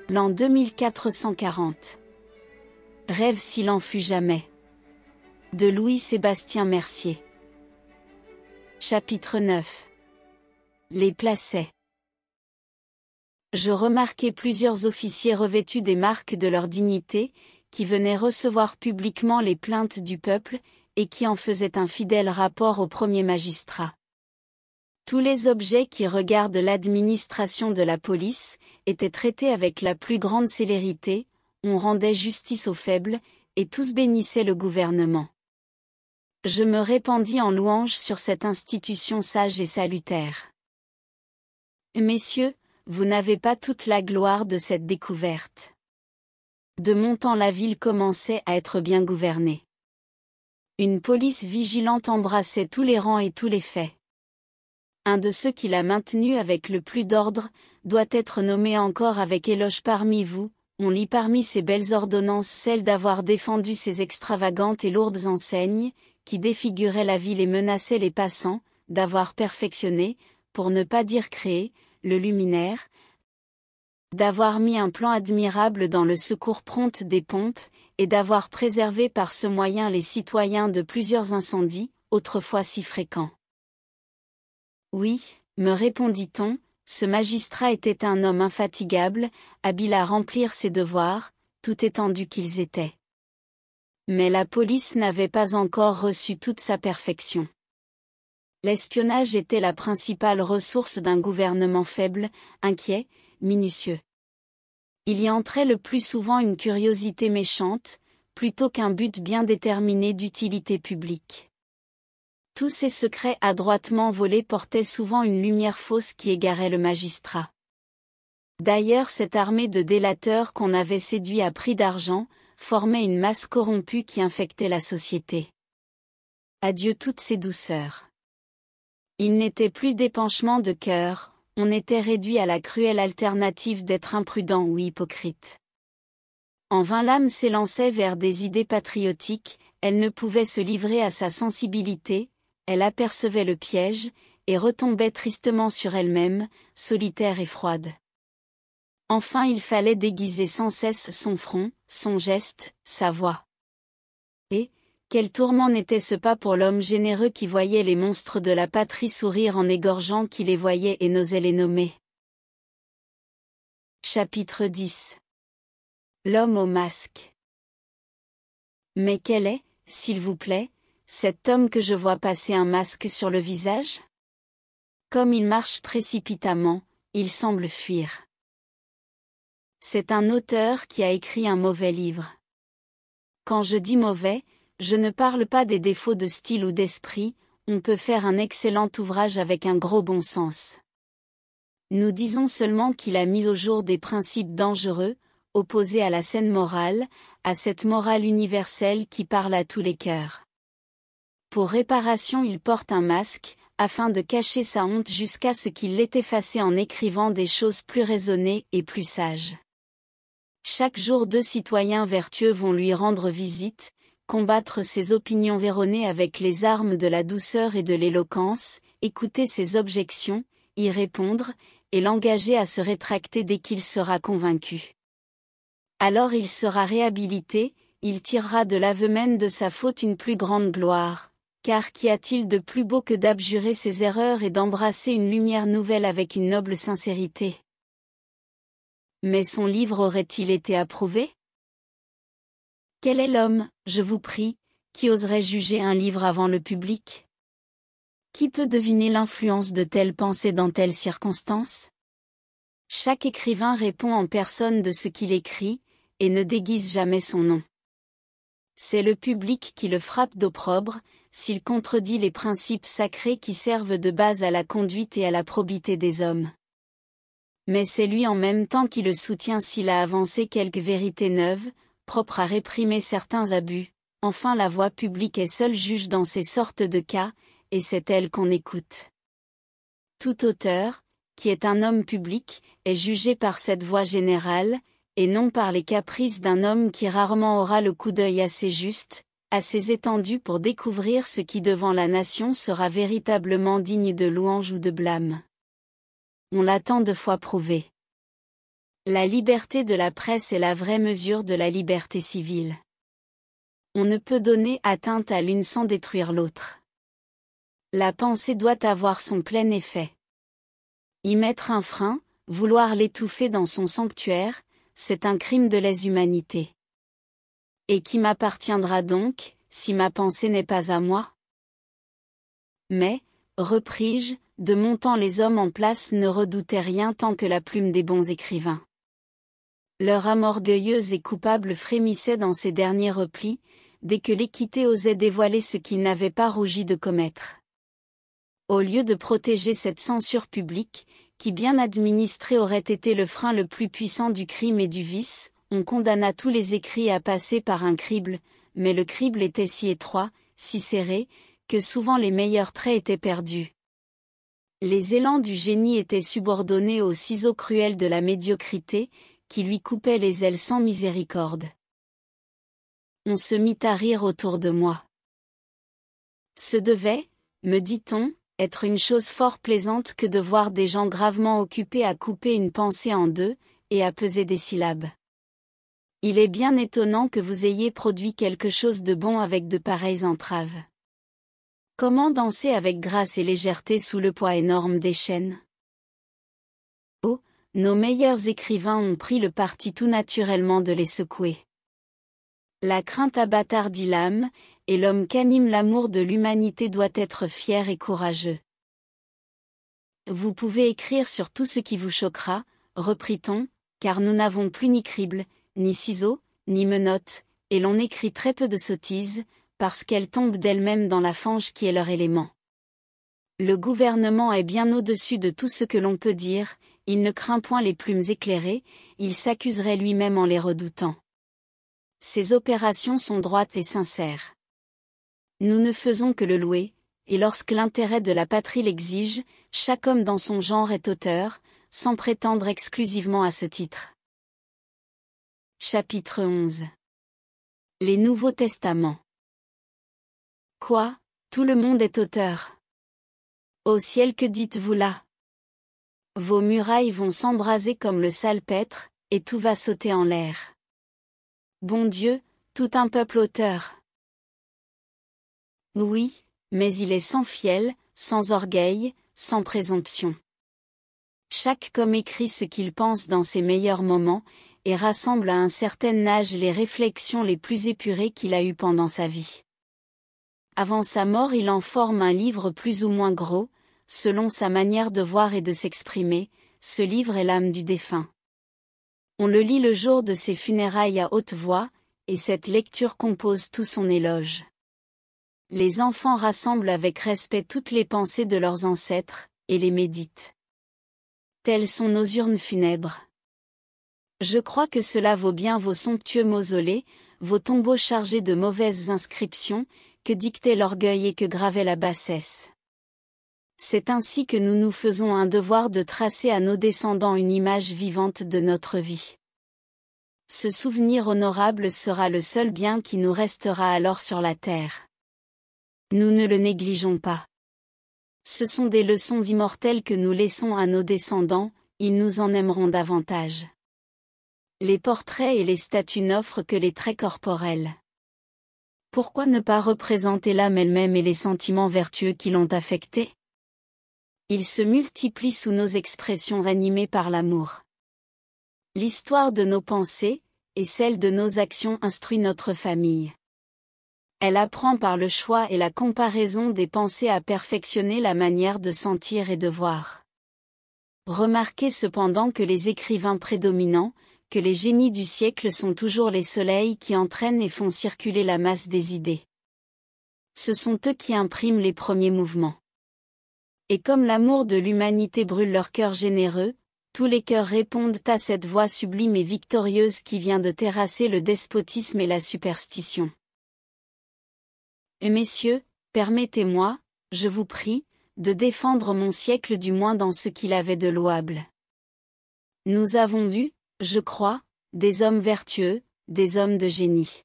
L'an 2440. Rêve s'il en fut jamais. De Louis-Sébastien Mercier. Chapitre 9. Les placets. Je remarquai plusieurs officiers revêtus des marques de leur dignité, qui venaient recevoir publiquement les plaintes du peuple, et qui en faisaient un fidèle rapport au premier magistrat. Tous les objets qui regardent l'administration de la police étaient traités avec la plus grande célérité, on rendait justice aux faibles, et tous bénissaient le gouvernement. Je me répandis en louanges sur cette institution sage et salutaire. Messieurs, vous n'avez pas toute la gloire de cette découverte. De mon temps la ville commençait à être bien gouvernée. Une police vigilante embrassait tous les rangs et tous les faits. Un de ceux qui l'a maintenu avec le plus d'ordre, doit être nommé encore avec éloge parmi vous. On lit parmi ces belles ordonnances celle d'avoir défendu ces extravagantes et lourdes enseignes, qui défiguraient la ville et menaçaient les passants, d'avoir perfectionné, pour ne pas dire créé, le luminaire, d'avoir mis un plan admirable dans le secours prompt des pompes, et d'avoir préservé par ce moyen les citoyens de plusieurs incendies, autrefois si fréquents. Oui, me répondit-on, ce magistrat était un homme infatigable, habile à remplir ses devoirs, tout étendus qu'ils étaient. Mais la police n'avait pas encore reçu toute sa perfection. L'espionnage était la principale ressource d'un gouvernement faible, inquiet, minutieux. Il y entrait le plus souvent une curiosité méchante, plutôt qu'un but bien déterminé d'utilité publique. Tous ces secrets adroitement volés portaient souvent une lumière fausse qui égarait le magistrat. D'ailleurs cette armée de délateurs qu'on avait séduits à prix d'argent, formait une masse corrompue qui infectait la société. Adieu toutes ces douceurs. Il n'était plus d'épanchement de cœur, on était réduit à la cruelle alternative d'être imprudent ou hypocrite. En vain l'âme s'élançait vers des idées patriotiques, elle ne pouvait se livrer à sa sensibilité, elle apercevait le piège, et retombait tristement sur elle-même, solitaire et froide. Enfin il fallait déguiser sans cesse son front, son geste, sa voix. Et, quel tourment n'était-ce pas pour l'homme généreux qui voyait les monstres de la patrie sourire en égorgeant qui les voyait et n'osait les nommer. Chapitre 10. L'homme au masque. Mais quel est, s'il vous plaît, cet homme que je vois passer un masque sur le visage? Comme il marche précipitamment, il semble fuir. C'est un auteur qui a écrit un mauvais livre. Quand je dis mauvais, je ne parle pas des défauts de style ou d'esprit, on peut faire un excellent ouvrage avec un gros bon sens. Nous disons seulement qu'il a mis au jour des principes dangereux, opposés à la saine morale, à cette morale universelle qui parle à tous les cœurs. Pour réparation il porte un masque, afin de cacher sa honte jusqu'à ce qu'il l'ait effacée en écrivant des choses plus raisonnées et plus sages. Chaque jour 2 citoyens vertueux vont lui rendre visite, combattre ses opinions erronées avec les armes de la douceur et de l'éloquence, écouter ses objections, y répondre, et l'engager à se rétracter dès qu'il sera convaincu. Alors il sera réhabilité, il tirera de l'aveu même de sa faute une plus grande gloire. Car qu'y a-t-il de plus beau que d'abjurer ses erreurs et d'embrasser une lumière nouvelle avec une noble sincérité? Mais son livre aurait-il été approuvé? Quel est l'homme, je vous prie, qui oserait juger un livre avant le public? Qui peut deviner l'influence de telles pensées dans telles circonstances? Chaque écrivain répond en personne de ce qu'il écrit, et ne déguise jamais son nom. C'est le public qui le frappe d'opprobre, s'il contredit les principes sacrés qui servent de base à la conduite et à la probité des hommes. Mais c'est lui en même temps qui le soutient s'il a avancé quelque vérité neuve, propre à réprimer certains abus. Enfin la voix publique est seule juge dans ces sortes de cas, et c'est elle qu'on écoute. Tout auteur, qui est un homme public, est jugé par cette voix générale, et non par les caprices d'un homme qui rarement aura le coup d'œil assez juste, assez étendu pour découvrir ce qui devant la nation sera véritablement digne de louange ou de blâme. On l'a tant de fois prouvé. La liberté de la presse est la vraie mesure de la liberté civile. On ne peut donner atteinte à l'une sans détruire l'autre. La pensée doit avoir son plein effet. Y mettre un frein, vouloir l'étouffer dans son sanctuaire, c'est un crime de lèse-humanité. Et qui m'appartiendra donc, si ma pensée n'est pas à moi? Mais, repris-je, de mon temps les hommes en place ne redoutaient rien tant que la plume des bons écrivains. Leur âme orgueilleuse et coupable frémissait dans ces derniers replis, dès que l'équité osait dévoiler ce qu'ils n'avaient pas rougi de commettre. Au lieu de protéger cette censure publique, qui bien administrée aurait été le frein le plus puissant du crime et du vice, on condamna tous les écrits à passer par un crible, mais le crible était si étroit, si serré, que souvent les meilleurs traits étaient perdus. Les élans du génie étaient subordonnés aux ciseaux cruels de la médiocrité, qui lui coupaient les ailes sans miséricorde. On se mit à rire autour de moi. Ce devait, me dit-on, être une chose fort plaisante que de voir des gens gravement occupés à couper une pensée en deux, et à peser des syllabes. Il est bien étonnant que vous ayez produit quelque chose de bon avec de pareilles entraves. Comment danser avec grâce et légèreté sous le poids énorme des chaînes? Oh, nos meilleurs écrivains ont pris le parti tout naturellement de les secouer. La crainte abâtardit l'âme, et l'homme qu'anime l'amour de l'humanité doit être fier et courageux. Vous pouvez écrire sur tout ce qui vous choquera, reprit-on, car nous n'avons plus ni crible, ni ciseaux, ni menottes, et l'on écrit très peu de sottises, parce qu'elles tombent d'elles-mêmes dans la fange qui est leur élément. Le gouvernement est bien au-dessus de tout ce que l'on peut dire, il ne craint point les plumes éclairées, il s'accuserait lui-même en les redoutant. Ses opérations sont droites et sincères. Nous ne faisons que le louer, et lorsque l'intérêt de la patrie l'exige, chaque homme dans son genre est auteur, sans prétendre exclusivement à ce titre. Chapitre 11. Les Nouveaux Testaments. Quoi, tout le monde est auteur? Au ciel, que dites-vous là? Vos murailles vont s'embraser comme le salpêtre, et tout va sauter en l'air. Bon Dieu, tout un peuple auteur. Oui, mais il est sans fiel, sans orgueil, sans présomption. Chaque homme écrit ce qu'il pense dans ses meilleurs moments, et rassemble à un certain âge les réflexions les plus épurées qu'il a eues pendant sa vie. Avant sa mort, il en forme un livre plus ou moins gros, selon sa manière de voir et de s'exprimer, ce livre est l'âme du défunt. On le lit le jour de ses funérailles à haute voix, et cette lecture compose tout son éloge. Les enfants rassemblent avec respect toutes les pensées de leurs ancêtres, et les méditent. Telles sont nos urnes funèbres. Je crois que cela vaut bien vos somptueux mausolées, vos tombeaux chargés de mauvaises inscriptions, que dictait l'orgueil et que gravait la bassesse. C'est ainsi que nous nous faisons un devoir de tracer à nos descendants une image vivante de notre vie. Ce souvenir honorable sera le seul bien qui nous restera alors sur la terre. Nous ne le négligeons pas. Ce sont des leçons immortelles que nous laissons à nos descendants, ils nous en aimeront davantage. Les portraits et les statues n'offrent que les traits corporels. Pourquoi ne pas représenter l'âme elle-même et les sentiments vertueux qui l'ont affectée? Ils se multiplient sous nos expressions animées par l'amour. L'histoire de nos pensées, et celle de nos actions instruit notre famille. Elle apprend par le choix et la comparaison des pensées à perfectionner la manière de sentir et de voir. Remarquez cependant que les écrivains prédominants, que les génies du siècle sont toujours les soleils qui entraînent et font circuler la masse des idées. Ce sont eux qui impriment les premiers mouvements. Et comme l'amour de l'humanité brûle leur cœur généreux, tous les cœurs répondent à cette voix sublime et victorieuse qui vient de terrasser le despotisme et la superstition. Et messieurs, permettez-moi, je vous prie, de défendre mon siècle du moins dans ce qu'il avait de louable. Nous avons eu, je crois, des hommes vertueux, des hommes de génie.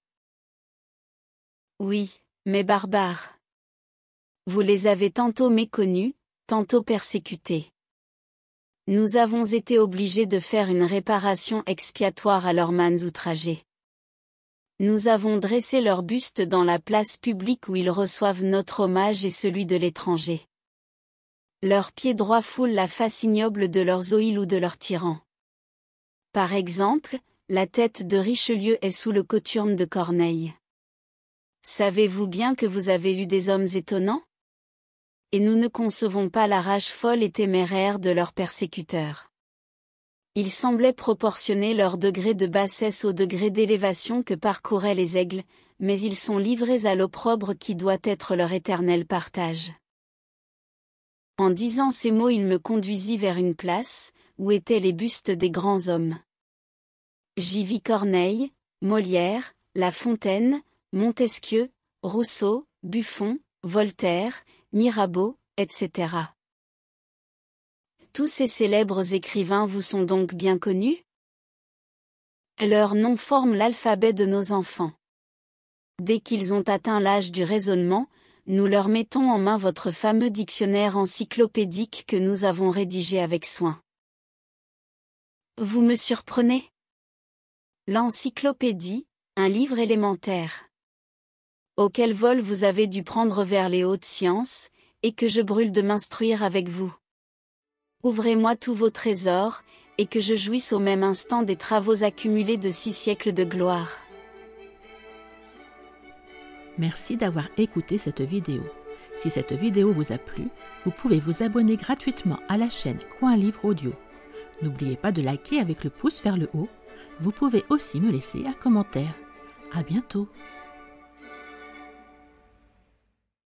Oui, mais barbares. Vous les avez tantôt méconnus, tantôt persécutés. Nous avons été obligés de faire une réparation expiatoire à leurs mânes outragés. Nous avons dressé leur buste dans la place publique où ils reçoivent notre hommage et celui de l'étranger. Leurs pieds droits foulent la face ignoble de leurs zoïles ou de leurs tyrans. Par exemple, la tête de Richelieu est sous le cothurne de Corneille. Savez-vous bien que vous avez eu des hommes étonnants? Et nous ne concevons pas la rage folle et téméraire de leurs persécuteurs. Ils semblaient proportionner leur degré de bassesse au degré d'élévation que parcouraient les aigles, mais ils sont livrés à l'opprobre qui doit être leur éternel partage. En disant ces mots, il me conduisit vers une place, où étaient les bustes des grands hommes. J'y vis Corneille, Molière, La Fontaine, Montesquieu, Rousseau, Buffon, Voltaire, Mirabeau, etc. Tous ces célèbres écrivains vous sont donc bien connus? Leurs noms forment l'alphabet de nos enfants. Dès qu'ils ont atteint l'âge du raisonnement, nous leur mettons en main votre fameux dictionnaire encyclopédique que nous avons rédigé avec soin. Vous me surprenez? L'encyclopédie, un livre élémentaire. Auquel vol vous avez dû prendre vers les hautes sciences, et que je brûle de m'instruire avec vous. Ouvrez-moi tous vos trésors, et que je jouisse au même instant des travaux accumulés de 6 siècles de gloire. Merci d'avoir écouté cette vidéo. Si cette vidéo vous a plu, vous pouvez vous abonner gratuitement à la chaîne Coin Livre Audio. N'oubliez pas de liker avec le pouce vers le haut. Vous pouvez aussi me laisser un commentaire. À bientôt.